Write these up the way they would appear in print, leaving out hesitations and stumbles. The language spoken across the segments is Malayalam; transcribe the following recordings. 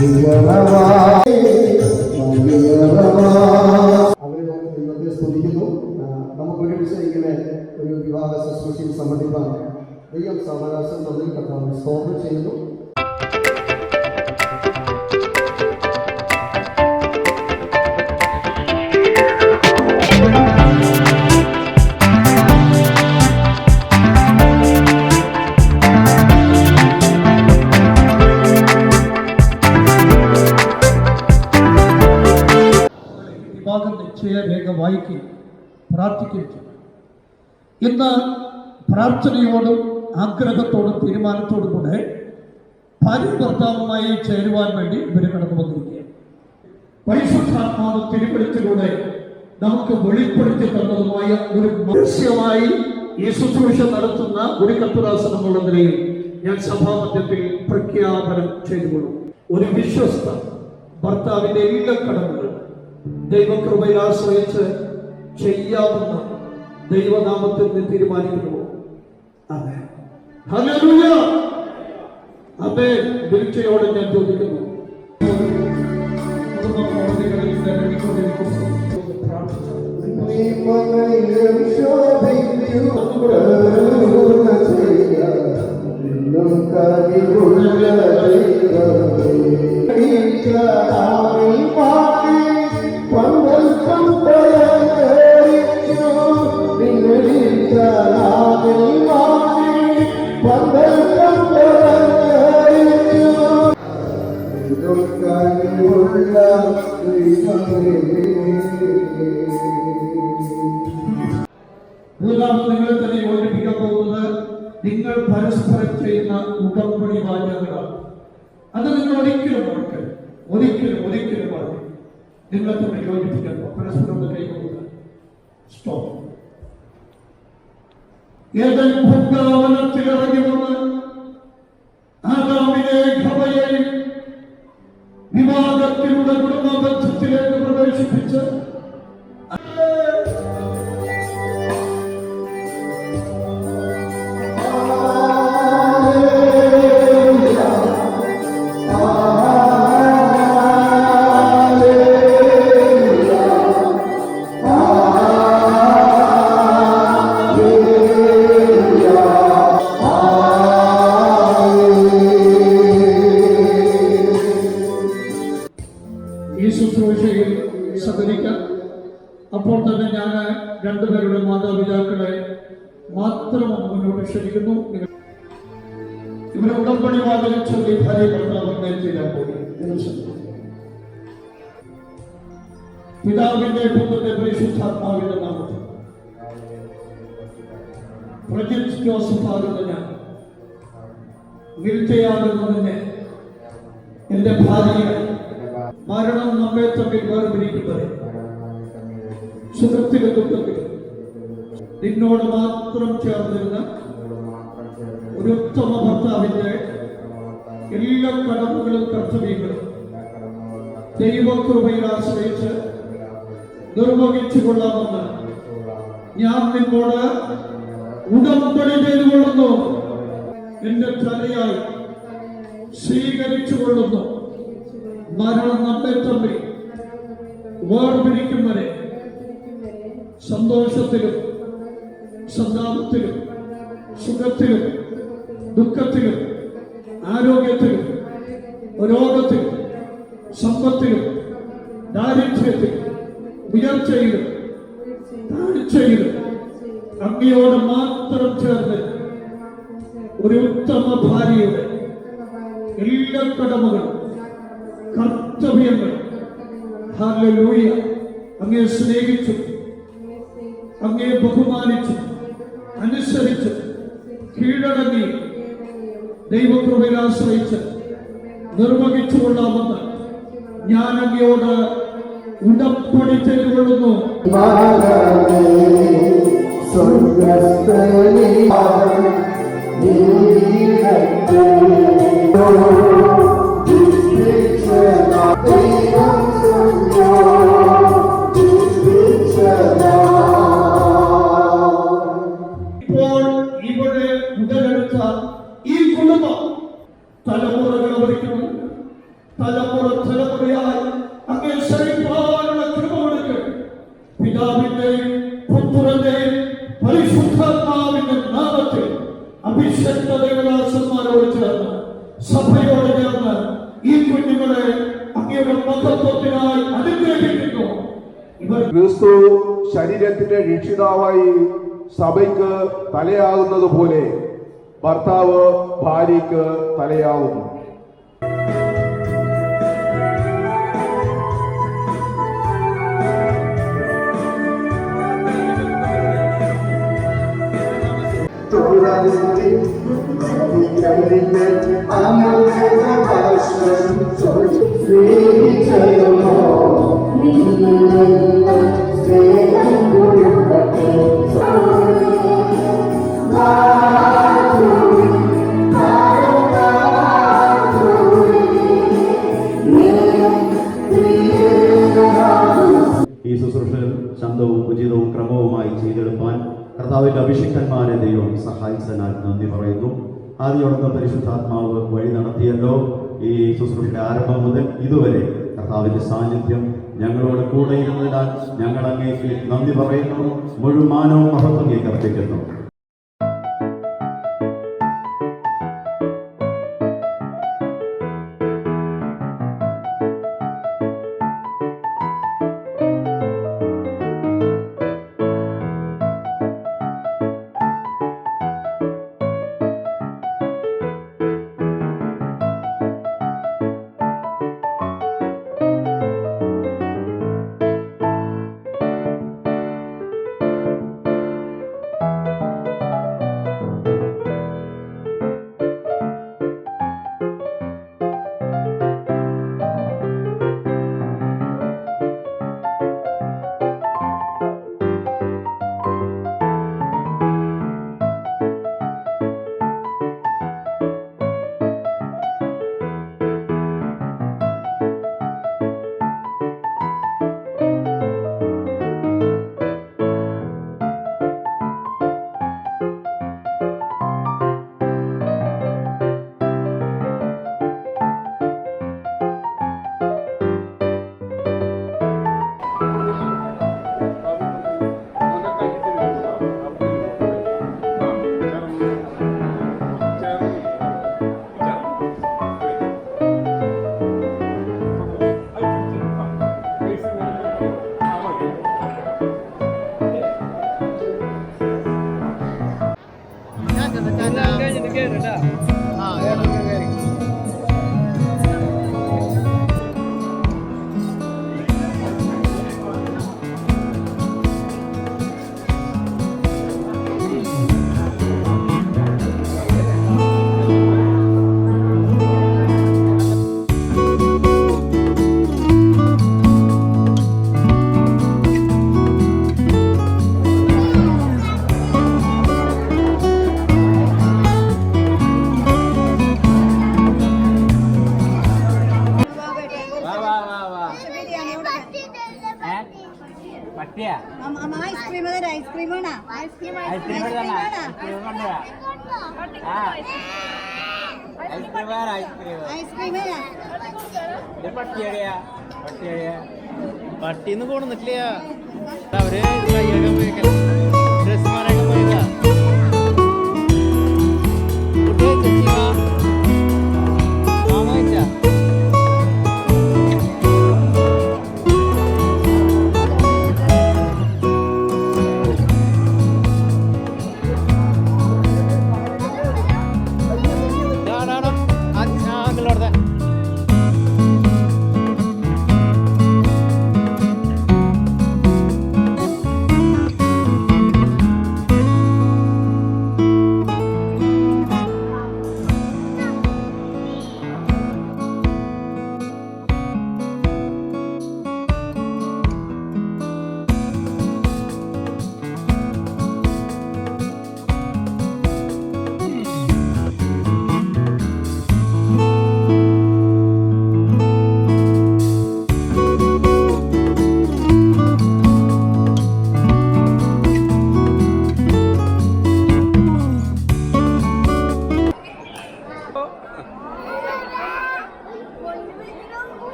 ദൈവത്തെ സ്തുതിക്കുന്നു. നമുക്കൊരുമിച്ച് ഇങ്ങനെ ഒരു വിവാഹ ശുശ്രൂഷയിൽ സംബന്ധിക്കാൻ ദൈവം സാവകാശം തന്നതിൽ കർത്താവിനെ സ്തോത്രം ചെയ്യുന്നു. നിശ്ചയരേഖ വായിക്കുകയും പ്രാർത്ഥിക്കുകയും ചെയ്യും. ഇന്ന് പ്രാർത്ഥനയോടും ആഗ്രഹത്തോടും തീരുമാനത്തോടും കൂടെ ഭാര്യ ഭർത്താവുമായി ചേരുവാൻ വേണ്ടി ഇവർ കടന്നു വന്നിരിക്കുകയാണ്. പരിശുദ്ധാത്മാവ് തിരുവെടുത്തിലൂടെ നമുക്ക് വെളിപ്പെടുത്തി തന്നതുമായ ഒരു മനുഷ്യമായി ഈ ശുശ്രൂഷ നടത്തുന്ന ഒരു കർത്തദാസൻ എന്നുള്ള നിലയിൽ ഞാൻ സഭാമധ്യത്തിൽ പ്രഖ്യാപനം ചെയ്തുകൊള്ളും. ഒരു വിശ്വസ്ത ഭർത്താവിന്റെ എല്ലാ കടമകളും ദൈവകൃപയിൽ ആശ്രയിച്ച് ചെയ്യാവുന്ന ദൈവനാമത്തിൽ നിന്ന് തീരുമാനിക്കുന്നു. ആമേൻ. ഹല്ലേലൂയ. ആമേൻ. വീഴ്ചയോടെ ഞാൻ ചോദിക്കുന്നു. മൂന്നാമത് നിങ്ങളെ തന്നെ യോജിപ്പിക്കാൻ പോകുന്നത് നിങ്ങൾ പരസ്പരം ചെയ്യുന്ന ഉടമ്പടി വാചകങ്ങളാണ്. അത് നിങ്ങൾ ഒരിക്കലും മറക്കരുത്. ഒരിക്കലും പറഞ്ഞു നിങ്ങളെ തന്നെ യോജിപ്പിക്കാൻ പരസ്പരം കൈകൊള്ളുക. സ്റ്റോപ്പ്. ഏതെങ്കിലും ഭൂഗാവനത്തിൽ ഇറങ്ങി വന്ന് ആദാമിനെ ഹവ്വയെയും വിവാഹത്തിലൂടെ കുടുംബ ബന്ധത്തിലേക്ക് പ്രവേശിപ്പിച്ച് സഹകരിക്കാം. അപ്പോൾ തന്നെ ഞാൻ രണ്ടുപേരുടെ മാതാപിതാക്കളെ മാത്രം മുന്നോട്ട് ക്ഷണിക്കുന്നു. ഇവരെ ഉടമ്പടി വാചകം ചൊല്ലി ഭാര്യ ഭർത്താവ് ചെയ്യാൻ പോകും. പിതാവിന്റെ പുത്രന്റെ പരിശുദ്ധാത്മാവിന്റെ നാമത്തിൽ പ്രജിത് ജോസഫ് ആകുന്ന ഞാൻ വിൽറ്റയാകുന്നതിനെ എന്റെ ഭാര്യയെ മരണം നമ്മെ തമ്മിൽ വേർപിരിക്കുന്നത് സുഖത്തിലും ദുഃഖത്തിലും നിന്നോട് മാത്രം ചേർന്നിരുന്ന ഒരു ഉത്തമ ഭർത്താവിന്റെ എല്ലാ കടമകളും കർത്തവ്യങ്ങളും ദൈവകൃപയിൽ ആശ്രയിച്ച് നിർവഹിച്ചു കൊള്ളാമെന്ന് ഞാൻ നിന്നോട് ഉടമ്പടി ചെയ്തുകൊള്ളുന്നു. എന്റെ തലയായി സ്വീകരിച്ചു കൊള്ളുന്നു. മരണം നമ്മെ തമ്മിൽ വേർപിരിക്കും വരെ സന്തോഷത്തിലും സന്താപത്തിലും സുഖത്തിലും ദുഃഖത്തിലും ആരോഗ്യത്തിലും രോഗത്തിലും സമ്പത്തിലും ദാരിദ്ര്യത്തിലും ഉയർച്ചയിലും താഴ്ചയിലും അങ്ങയോട് മാത്രം ചേർന്ന് ഒരു ഉത്തമ ഭാര്യയുടെ എല്ലാ കടമകളും കർത്തവ്യങ്ങൾ ഹല്ലേലൂയ അങ്ങയെ സ്നേഹിച്ചു, അങ്ങയെ ബഹുമാനിച്ചു, അനുസരിച്ച് കീഴടങ്ങി ദൈവകൃപയിൽ ആശ്രയിച്ച് നിർവഹിച്ചു കൊള്ളാമെന്ന് ഞാൻ അങ്ങയോട് ഉടമ്പടി ചെയ്തുകൊള്ളുന്നു. ഇപ്പോൾ ഇവിടെ ഉടലെടുത്ത ഈ കുടുംബം തലമുറകൾ ഭരിക്കുന്നു, തലമുറയായി അങ്ങേ ശരീരത്തിലുള്ള കൃപ കൊടുക്ക്. പിതാവിന്റെയും പുത്രന്റെയും പരിശുദ്ധാത്മാവിന്റെ നാമത്തിൽ അഭിഷേക ദേവദാസന്മാരോട് ചേർന്ന് സഭയോട് ചേർന്ന് ഈ കുഞ്ഞുങ്ങളെ അങ്ങയുടെ മഹത്വത്തിനായി അനുഗ്രഹിക്കുന്നു. ക്രിസ്തു ശരീരത്തിന്റെ രക്ഷിതാവായി സഭയ്ക്ക് തലയാകുന്നത് പോലെ ഭർത്താവ് ഭാര്യയ്ക്ക് തലയാകുന്നു. ഈ ശുശ്രൂഷകൾ ശാന്തവും ഉചിതവും ക്രമവുമായി ചെയ്തെടുപ്പാൻ കർത്താവിന്റെ അഭിഷിക്തന്മാരെ ദൈവം സഹായിച്ചതിനാൽ നന്ദി പറയുന്നു. ആദ്യോടൊപ്പം പരിശുദ്ധാത്മാവ് വഴി നടത്തിയല്ലോ. ഈ ശുശ്രൂഷയുടെ ആരംഭം മുതൽ ഇതുവരെ കർത്താവിന്റെ സാന്നിധ്യം ഞങ്ങളോട് കൂടെ ഇരുന്നതിനാൽ ഞങ്ങൾ അങ്ങേക്ക് നന്ദി പറയുന്നു. മുഴുവനും മഹത്വം അർപ്പിക്കുന്നു. ഐസ്ക്രീം ഐസ്ക്രീം വേണോ? ഐസ്ക്രീം പട്ടിന്ന് കൊണ്ടുവന്നിട്ടില്ല. അവര് കൈയ്യകം ഡ്രസ് മാറാൻ പോയതാ.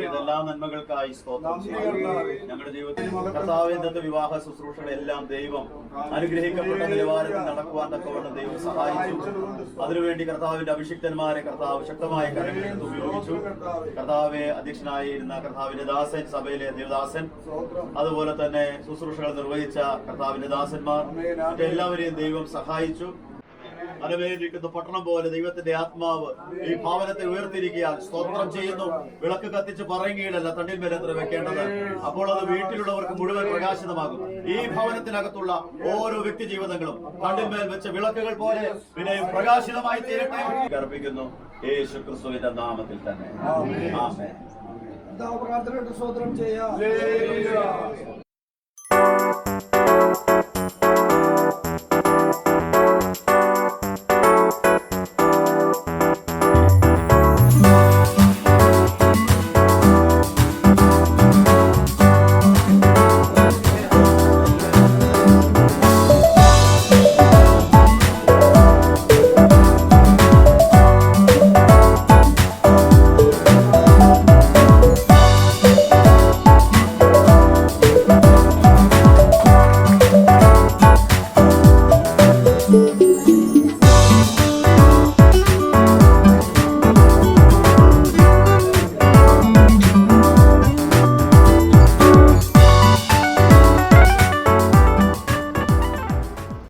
ഇതെല്ലാം നന്മകൾക്കായി സ്തോത്രം ചെയ്യുന്നു. ഞങ്ങളുടെ ജീവിതത്തിൽ കർത്താവ് ഇന്നത്തെ വിവാഹ ശുശ്രൂഷകളെല്ലാം ദൈവം അനുഗ്രഹിക്കപ്പെട്ട നിലവാരത്തിൽ നടക്കുവാൻ തക്കവണ്ണം ദൈവം സഹായിച്ചു. അതിനുവേണ്ടി കർത്താവിന്റെ അഭിഷിക്തന്മാരെ കർത്താവ് ശക്തമായ കരങ്ങളിൽ ഉപയോഗിച്ചു. കർത്താവെ അധ്യക്ഷനായിരുന്ന കർത്താവിന്റെ ദാസൻ, സഭയിലെ ദേവദാസൻ, അതുപോലെ തന്നെ ശുശ്രൂഷകൾ നിർവഹിച്ച കർത്താവിന്റെ ദാസന്മാർ, എല്ലാവരെയും ദൈവം സഹായിച്ചു. അലവേലിരിക്കുന്ന പട്ടണം പോലെ ദൈവത്തിന്റെ ആത്മാവ് ഈ ഭവനത്തെ ഉയർത്തിരിക്കുക. സ്തോത്രം ചെയ്യുന്നു. വിളക്ക് കത്തിച്ച് പറയുകയിലല്ല തണ്ടിന്മേൽ എത്ര വെക്കേണ്ടത്. അപ്പോൾ അത് വീട്ടിലുള്ളവർക്ക് മുഴുവൻ പ്രകാശിതമാകും. ഈ ഭവനത്തിനകത്തുള്ള ഓരോ വ്യക്തി ജീവിതങ്ങളും തണ്ടിന്മേൽ വെച്ച വിളക്കുകൾ പോലെ വിനയം പ്രകാശിതമായി തീരട്ടെ അർപ്പിക്കുന്നു യേശു ക്രിസ്തുവിന്റെ നാമത്തിൽ തന്നെ. ആമേൻ. പ്രാർത്ഥനയുടെ സ്തോത്രം ചെയ്യാം.